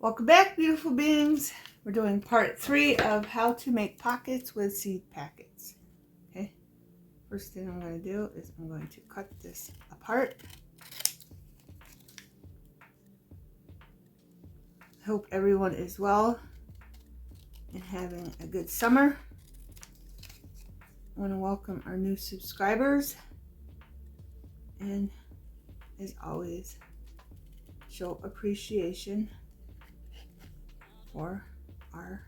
Welcome back, beautiful beings. We're doing part 3 of how to make pockets with seed packets. Okay, first thing I'm going to do is I'm going to cut this apart. I hope everyone is well and having a good summer. I want to welcome our new subscribers and, as always, show appreciation for our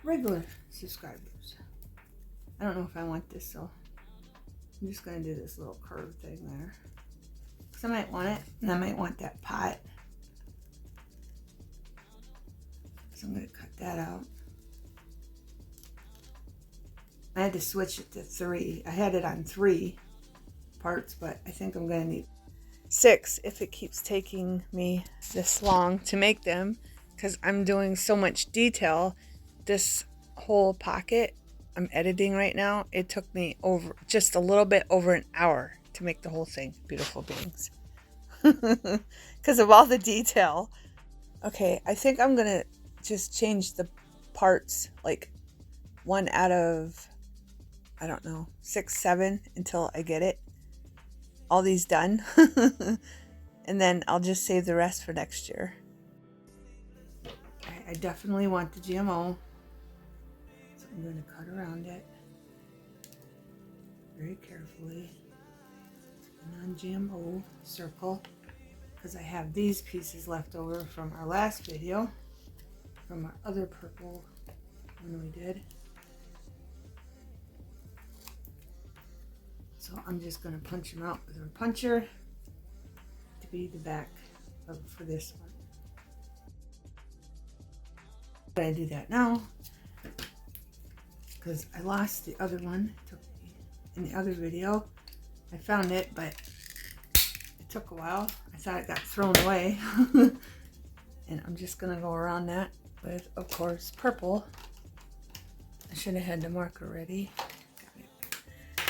regular subscribers. I don't know if I want this, so I'm just going to do this little curve thing there. Because I might want it, and I might want that pot. So I'm going to cut that out. I had to switch it to 3. I had it on 3 parts, but I think I'm going to need 6 if it keeps taking me this long to make them, because I'm doing so much detail. This whole pocket I'm editing right now, it took me over just a little bit over an hour to make the whole thing, beautiful beings, because of all the detail. Okay, I think I'm gonna just change the parts, like 1 out of, I don't know, 6, 7 until I get it all these done. And then I'll just save the rest for next year. I definitely want the GMO, so I'm going to cut around it very carefully. A non-GMO circle, because I have these pieces left over from our last video, from our other purple one we did. So I'm just going to punch them out with a puncher to be the back for this one. But I do that now because I lost the other one. It took me in the other video. I found it, but it took a while. I thought it got thrown away. And I'm just going to go around that with, of course, purple. I should have had the marker ready.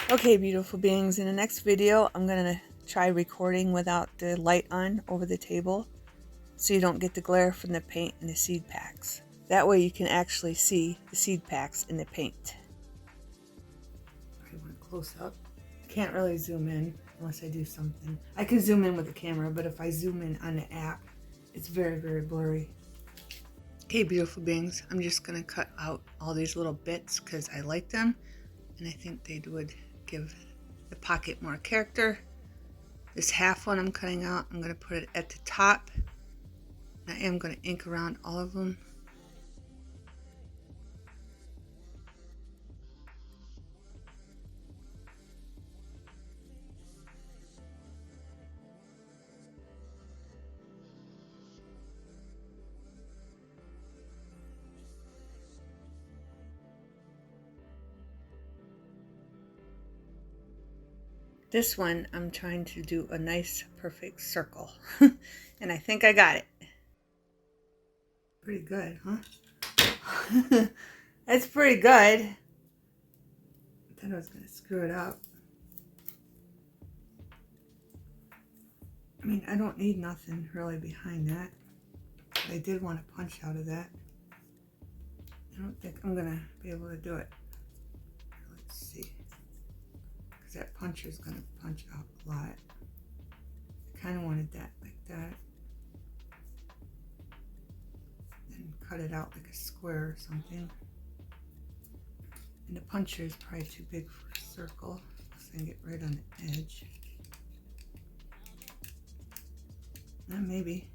Okay, beautiful beings, in the next video, I'm going to try recording without the light on over the table so you don't get the glare from the paint and the seed packs. That way you can actually see the seed packs in the paint. I went close up. Can't really zoom in unless I do something. I can zoom in with the camera, but if I zoom in on the app, it's very, very blurry. Okay, beautiful beings, I'm just going to cut out all these little bits because I like them and I think they would give the pocket more character. This half one I'm cutting out, I'm going to put it at the top. I am going to ink around all of them. This one, I'm trying to do a nice, perfect circle. And I think I got it. Pretty good, huh? That's pretty good. I thought I was going to screw it up. I mean, I don't need nothing really behind that. But I did want to punch out of that. I don't think I'm going to be able to do it. Let's see. That puncher is going to punch out a lot. I kind of wanted that like that. Then cut it out like a square or something. And the puncher is probably too big for a circle, so I can get right on the edge. Maybe.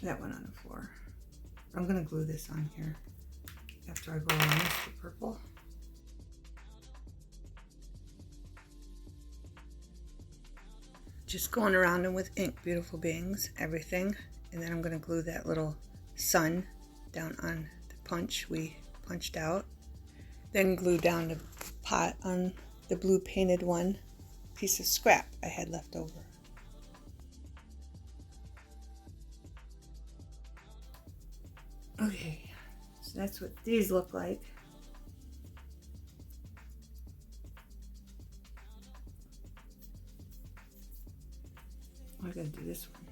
That went on the floor. I'm going to glue this on here after I go around this with purple. Just going around them with ink, beautiful beings, everything. And then I'm going to glue that little sun down on the punch we punched out. Then glue down the pot on the blue painted one, piece of scrap I had left over. Okay, so that's what these look like. I gotta do this one.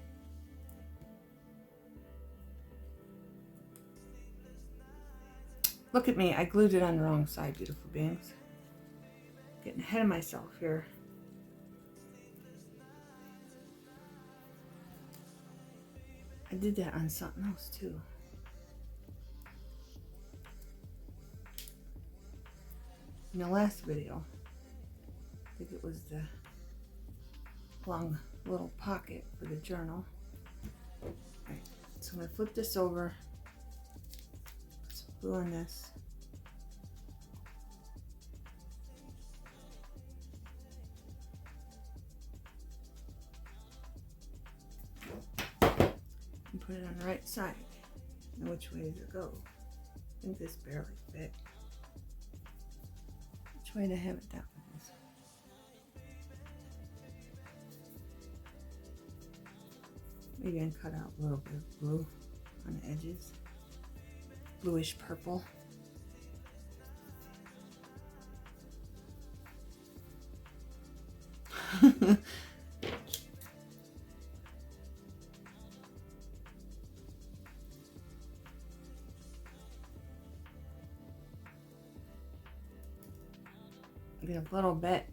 Look at me, I glued it on the wrong side, beautiful beings. Getting ahead of myself here. I did that on something else too. In the last video, I think it was the long little pocket for the journal. Alright, so I'm going to flip this over, put some glue on this. And put it on the right side. Now which way does it go? I think this barely fit. Which way to have it that way? Maybe I can cut out a little bit of blue on the edges. Bluish purple. Get a little bit.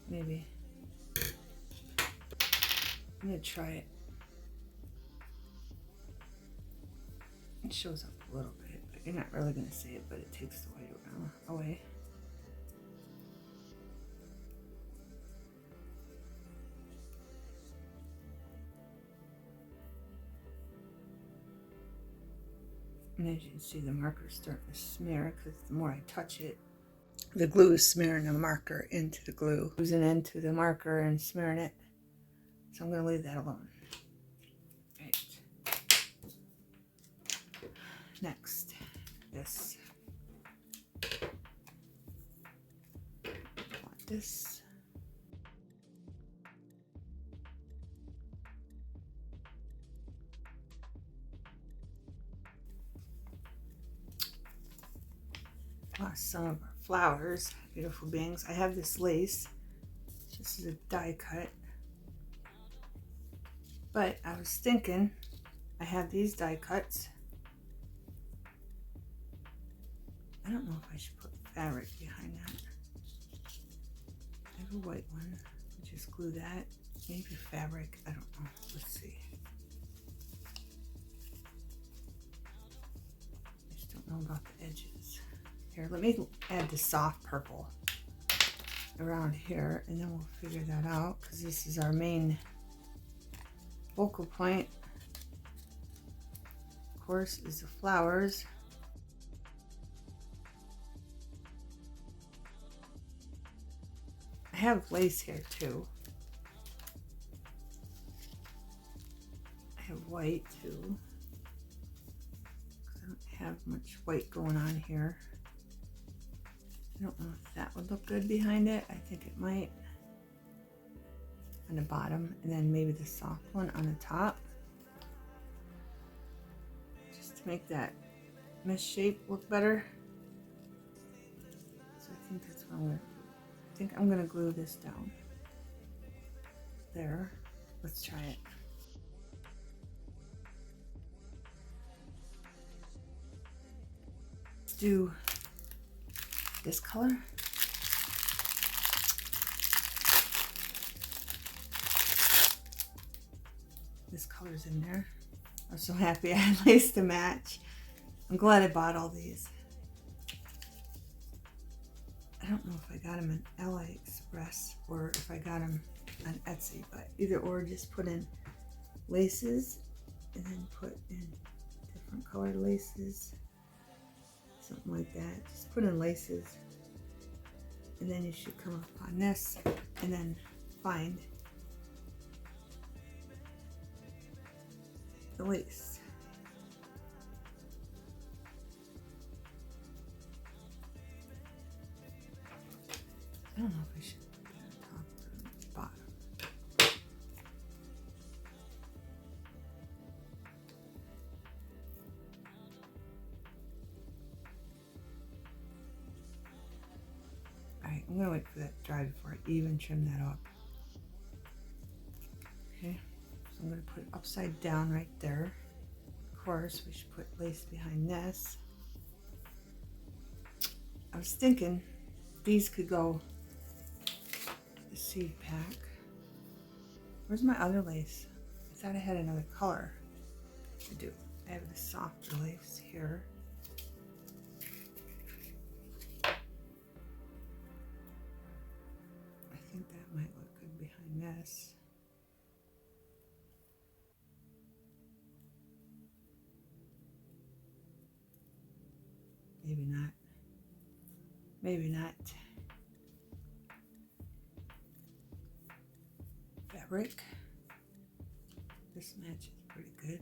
Maybe. I'm gonna try it. It shows up a little bit, but you're not really gonna see it, but it takes the white away. And as you can see, the marker's starting to smear because the more I touch it, the glue is smearing the marker into the glue. Oozing into the marker and smearing it. So I'm going to leave that alone. Right. Next, this. I want this. Some of our flowers, beautiful beings. I have this lace. This is a die cut. But I was thinking, I have these die cuts. I don't know if I should put fabric behind that. I have a white one. I'll just glue that. Maybe fabric. I don't know. Let's see. I just don't know about the edges. Here, let me add the soft purple around here, and then we'll figure that out, because this is our main focal point. Of course, is the flowers. I have lace here too. I have white too. I don't have much white going on here. I don't know if that would look good behind it. I think it might. On the bottom, and then maybe the soft one on the top. Just to make that mesh shape look better. So I think that's what I'm going to do. I think I'm going to glue this down. There. Let's try it. Let's do this color. This color's in there. I'm so happy I had lace to match. I'm glad I bought all these. I don't know if I got them in AliExpress or if I got them on Etsy, but either or, just put in laces and then put in different colored laces. Something like that. Just put in laces, and then you should come up on this and then find the lace. I don't know if I should put it on top or on the bottom. I'm gonna wait for that to dry before I even trim that up. Okay, so I'm gonna put it upside down right there. Of course, we should put lace behind this. I was thinking these could go the seed pack. Where's my other lace? I thought I had another color. I do. I have the softer lace here. I think that might look good behind this. Maybe not. Maybe not. Fabric. This matches pretty good.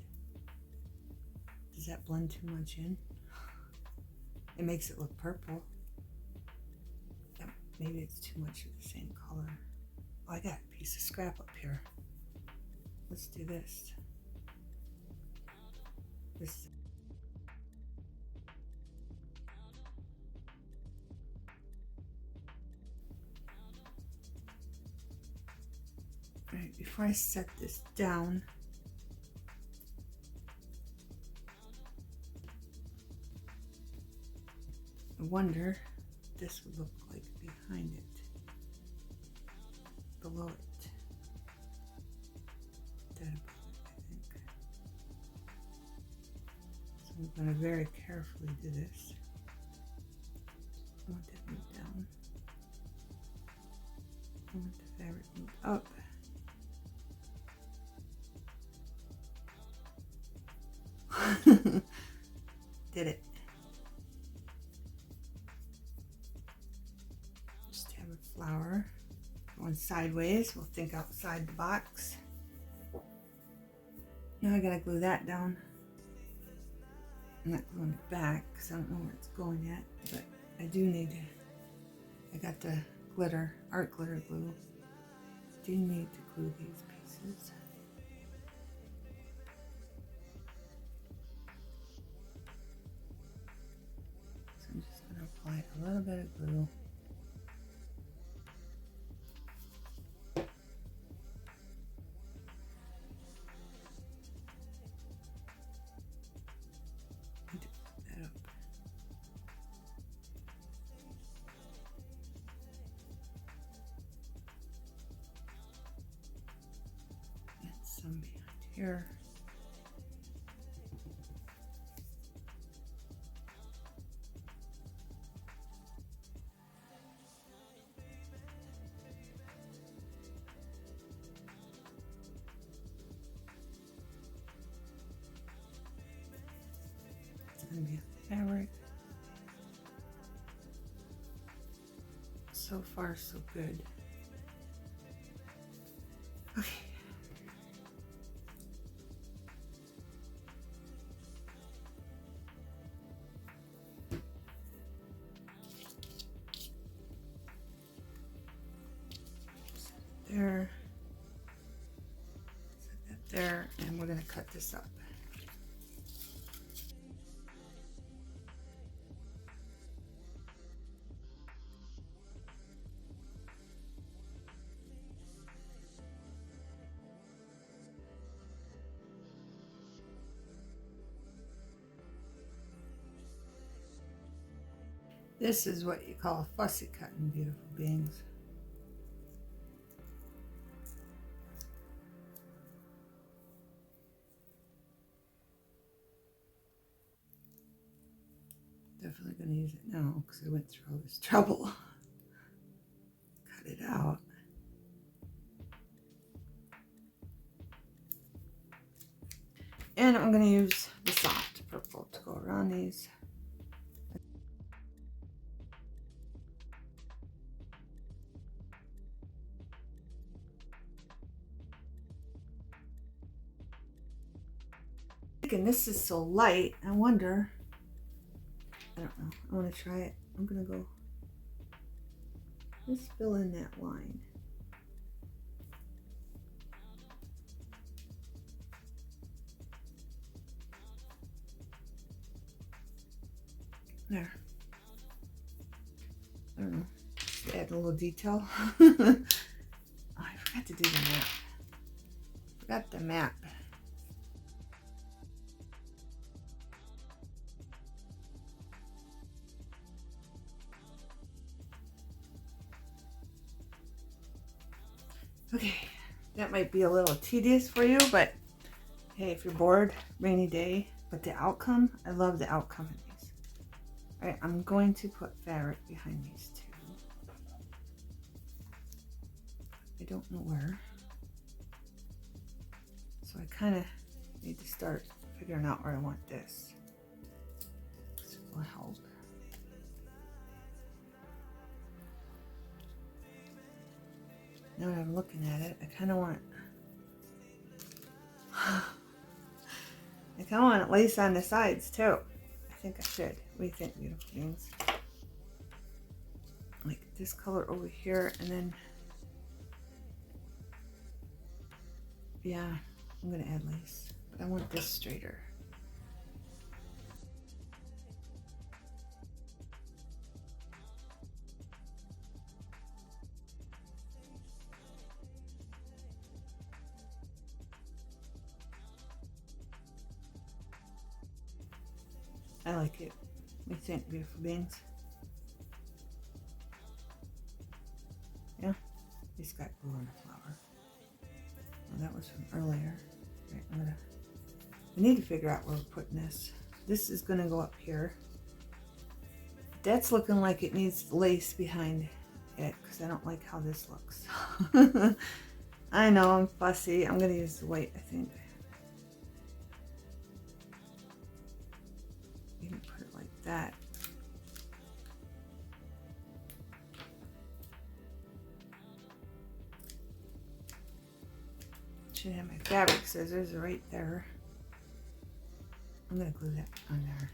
Does that blend too much in? It makes it look purple. Maybe it's too much of the same color. Oh, I got a piece of scrap up here. Let's do this. All right, before I set this down, I wonder what this would look like behind it, below it. That above it, I think. So I'm going to very carefully do this. I want that moved down. I want the fabric moved up. Did it. Just have a flower going sideways. We'll think outside the box. Now I gotta glue that down. I'm not gluing it back because I don't know where it's going yet, but I do need to. I got the glitter, art glitter glue. I do need to glue these pieces. I'm just going to apply a little bit of glue. Need to put that up. And some behind here. Gonna be a fabric. So far, so good. Okay. There. Set that there, and we're gonna cut this up. This is what you call a fussy cutting, beautiful beings. Definitely going to use it now because I went through all this trouble. Cut it out. And I'm going to use the soft purple to go around these. And this is so light, I wonder, I don't know, I want to try it. I'm gonna go just fill in that line. There. I don't know, to add a little detail. Oh, I forgot to do the map. Forgot the map. Okay, that might be a little tedious for you, but hey, if you're bored, rainy day, but the outcome, I love the outcome of these. All right, I'm going to put fabric behind these two. I don't know where. So I kind of need to start figuring out where I want this. This will help. Now that I'm looking at it, I kind of want it lace on the sides too. I think I should. What do you think, beautiful beings? Like this color over here, and then yeah, I'm gonna add lace, but I want this straighter. I like it. What do you think, beautiful beings? Yeah, it's got glue on the flower. Well, that was from earlier. Right, I need to figure out where we're putting this. This is gonna go up here. That's looking like it needs lace behind it because I don't like how this looks. I know I'm fussy. I'm gonna use the white, I think. You can put it like that. Should have my fabric scissors right there. I'm gonna glue that on there.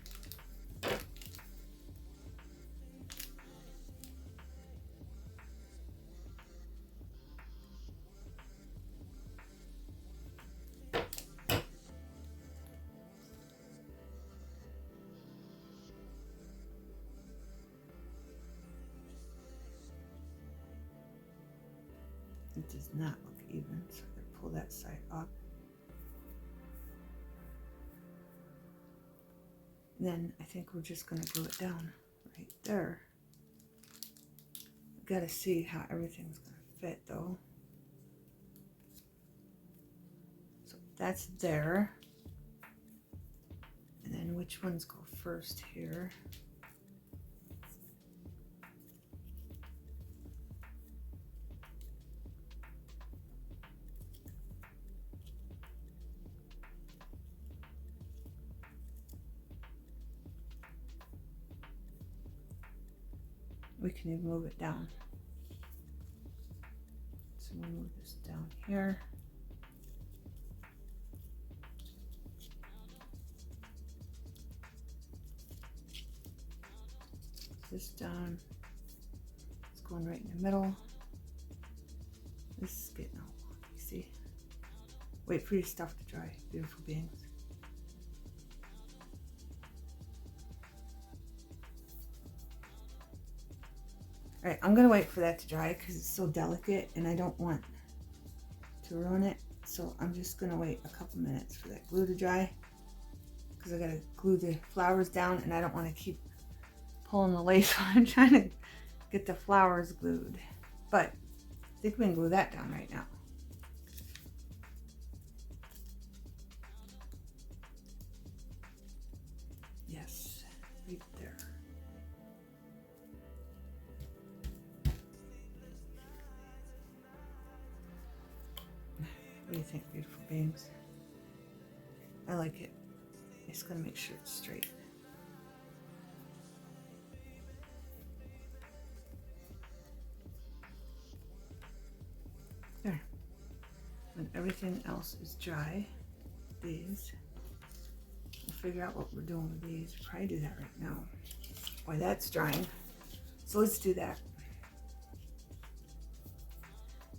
It does not look even, so I'm going to pull that side up. Then I think we're just going to glue it down right there. Got to see how everything's going to fit though. So that's there. And then which ones go first here? We can even move it down. So we'll move this down here. This down. It's going right in the middle. This is getting all wonky, see? Wait for your stuff to dry, beautiful beings. All right, I'm gonna wait for that to dry because it's so delicate and I don't want to ruin it. So I'm just gonna wait a couple minutes for that glue to dry because I gotta glue the flowers down and I don't want to keep pulling the lace while I'm trying to get the flowers glued. But I think we can glue that down right now. Yes, right there. What do you think, beautiful beings? I like it. Just gonna make sure it's straight. There. When everything else is dry, these, we'll figure out what we're doing with these. We'll probably do that right now. Boy, that's drying. So let's do that.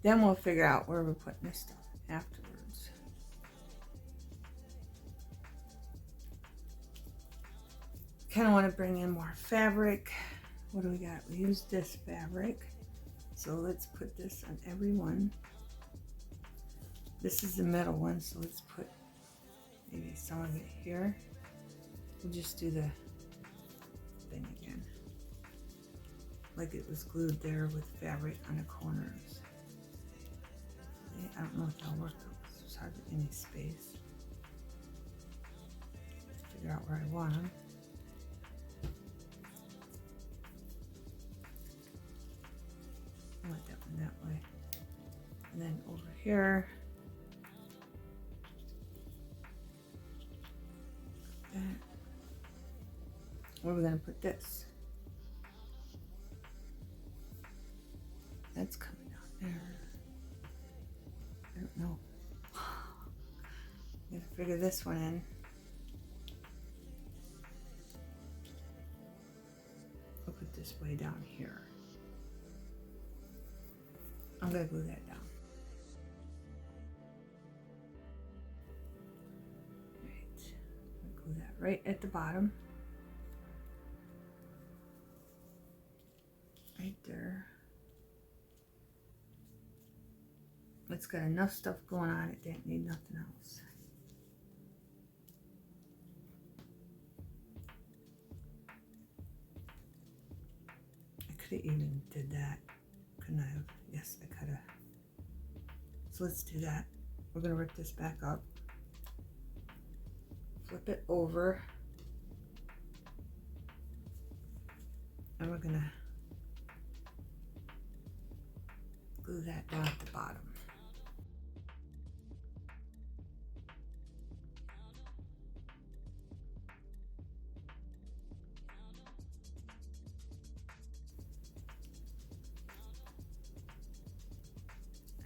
Then we'll figure out where we're putting this stuff afterwards. Kind of want to bring in more fabric. What do we got? We used this fabric. So let's put this on every one. This is the middle one, so let's put maybe some of it here. We'll just do the thing again, like it was glued there with fabric on the corners. I don't know if that'll work though, because there's hardly any space. Figure out where I want them. I want that one that way. And then over here, where are we going to put this? That's coming down there. I don't know. I'm gonna figure this one in. I'll put this way down here. I'm gonna glue that down. Right. I'll glue that right at the bottom. Right there. It's got enough stuff going on, it didn't need nothing else. I could have even did that, couldn't I have? Yes, I could have. So let's do that. We're gonna rip this back up, flip it over, and we're gonna glue that down at the bottom.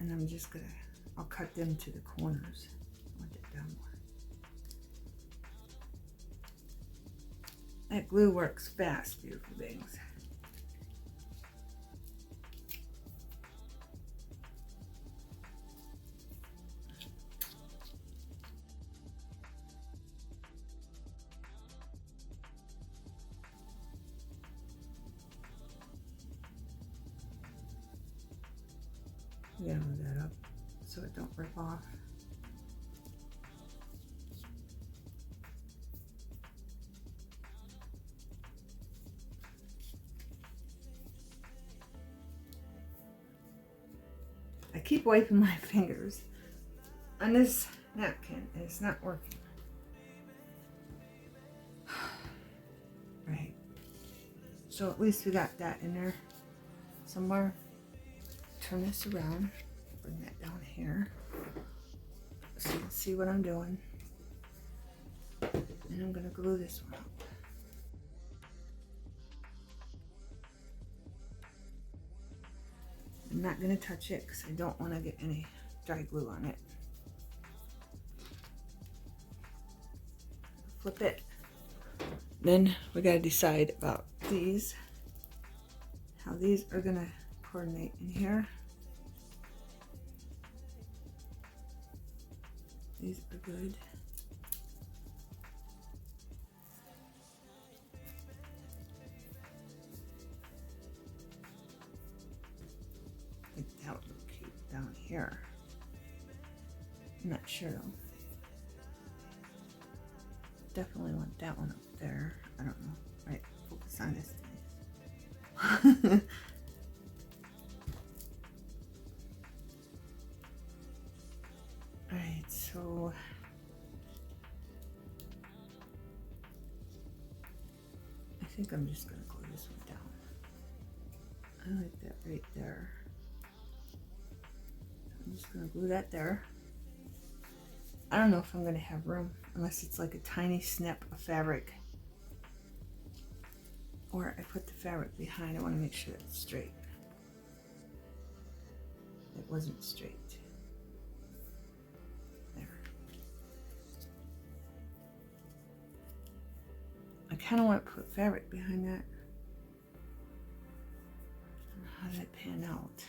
And I'm just gonna, I'll cut them to the corners. I want it down more. That glue works fast, beautiful things. I'm gonna move that up so it don't rip off. I keep wiping my fingers on this napkin and it's not working. Right. So at least we got that in there somewhere. Turn this around, bring that down here so you can see what I'm doing. And I'm gonna glue this one up. I'm not gonna touch it because I don't want to get any dry glue on it. Flip it. Then we gotta decide about these, how these are gonna coordinate in here. These are good. I think that would look cute down here. I'm not sure though. Definitely want that one up there. I don't know. Right, focus on this thing. Alright, so I think I'm just gonna glue this one down. I like that right there. I'm just gonna glue that there. I don't know if I'm gonna have room unless it's like a tiny snip of fabric. Or I put the fabric behind. I want to make sure it's straight. It wasn't straight. There. I kind of want to put fabric behind that. How did it pan out?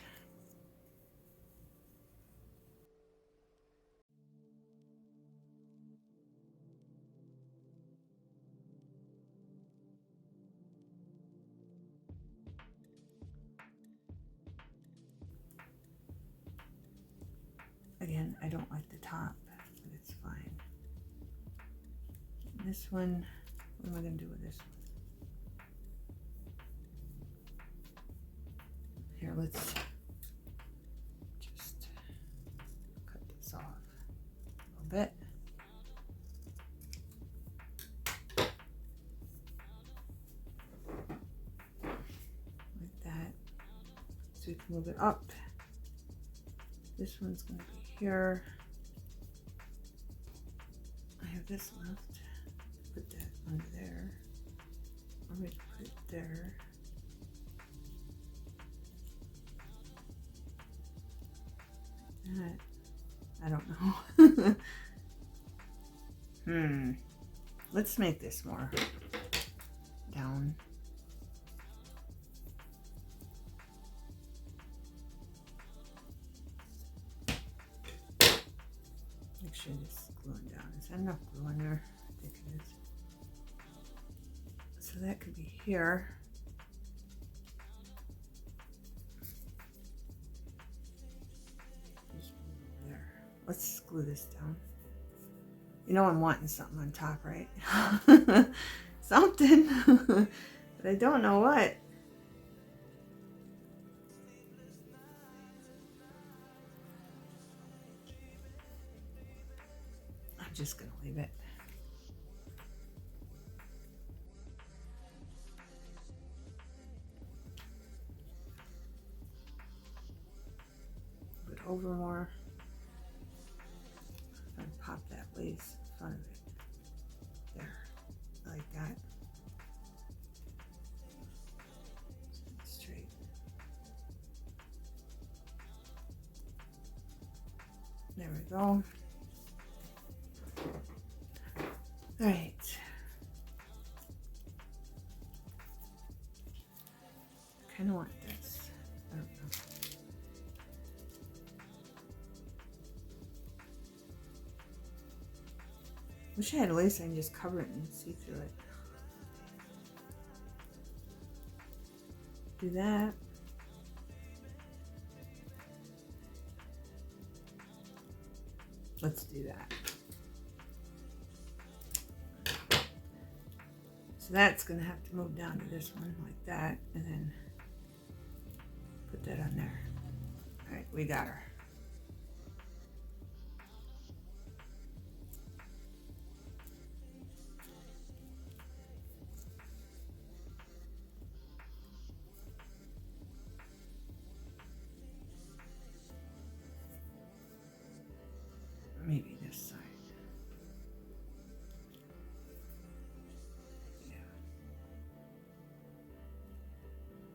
don't like the top, but it's fine. And this one, what am I going to do with this one? Here, let's just cut this off a little bit. Like that. So we can move it up. This one's going to be here. I have this left. Put that under there. I'm going to put it there. That. I don't know. Let's make this more down. Make sure this is gluing down. Is that enough glue in there? I think it is. So that could be here. Let's glue this down. You know I'm wanting something on top, right? Something. But I don't know what. I'm just going to leave it. Put it over more. And pop that lace in front of it. There. Like that. Straight. There we go. Alright. I kind of want this. I don't know. Wish I had a lace I can just cover it and see through it. Do that. Let's do that. So that's going to have to move down to this one like that, and then put that on there. All right, we got her. Maybe this side. Yeah.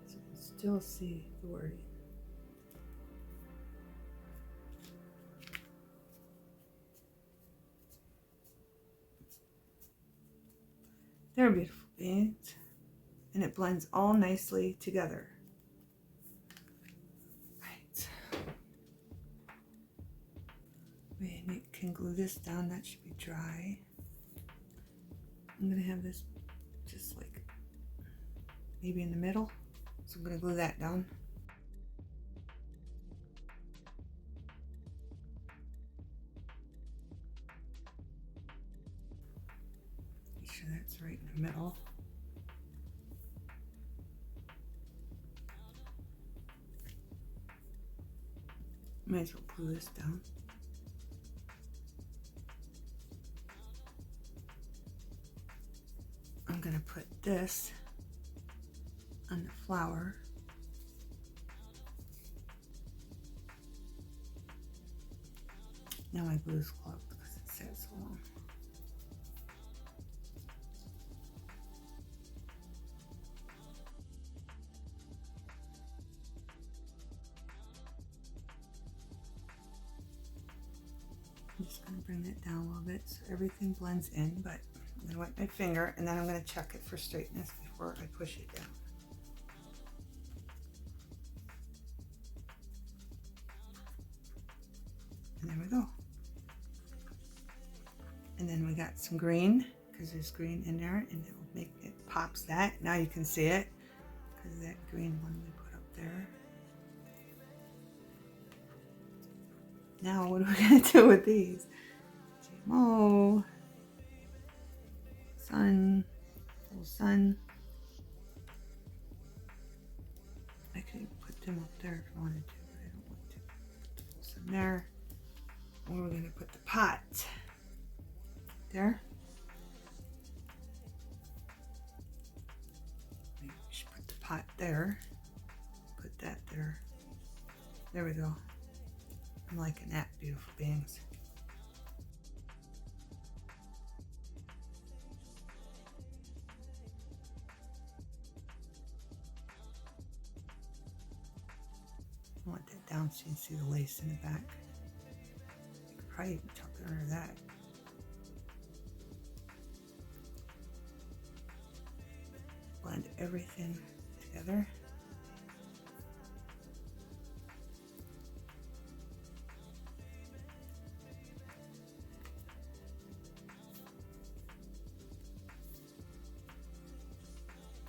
So you can still see the wording. They're beautiful beads, and it blends all nicely together. We can glue this down. That should be dry. I'm going to have this just like maybe in the middle. So I'm going to glue that down. Make sure that's right in the middle. Might as well glue this down. I'm going to put this on the flower. Now my glue's clogged because it sat so long. I'm just going to bring that down a little bit so everything blends in, but I'm going to wet my finger and then I'm going to check it for straightness before I push it down. And there we go. And then we got some green because there's green in there and it will make it pops that. Now you can see it because that green one we put up there. Now what are we going to do with these? GMO, sun, full sun. I could put them up there if I wanted to, but I don't want to. Put the full sun there. And we're going to put the pot there. Maybe we should put the pot there. Put that there. There we go. I'm liking that, beautiful beings. I want that down so you can see the lace in the back. You could probably even tuck it under that. Blend everything together.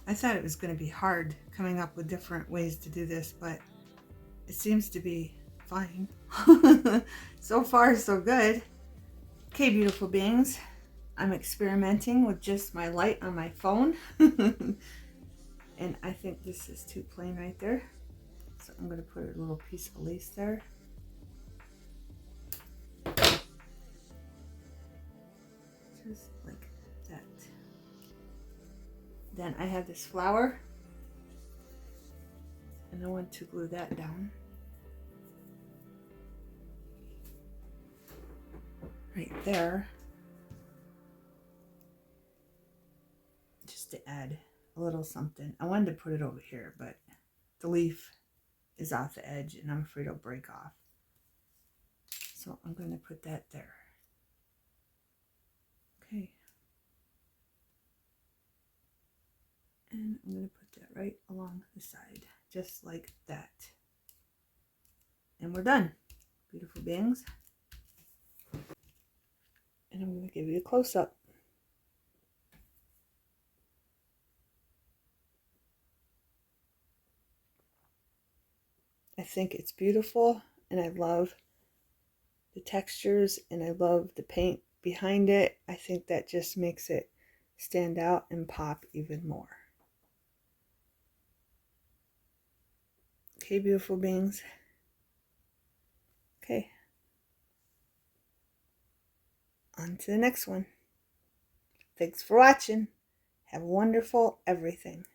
I thought it was going to be hard coming up with different ways to do this, but it seems to be fine. So far, so good. Okay, beautiful beings. I'm experimenting with just my light on my phone. And I think this is too plain right there. So I'm going to put a little piece of lace there. Just like that. Then I have this flower. And I want to glue that down. Right there. Just to add a little something. I wanted to put it over here, but the leaf is off the edge and I'm afraid it'll break off. So I'm going to put that there. Okay. And I'm going to put that right along the side, just like that. And we're done, beautiful beings. And I'm going to give you a close-up. I think it's beautiful, and I love the textures, and I love the paint behind it. I think that just makes it stand out and pop even more. Okay, beautiful beings. Okay. On to the next one. Thanks for watching. Have a wonderful everything.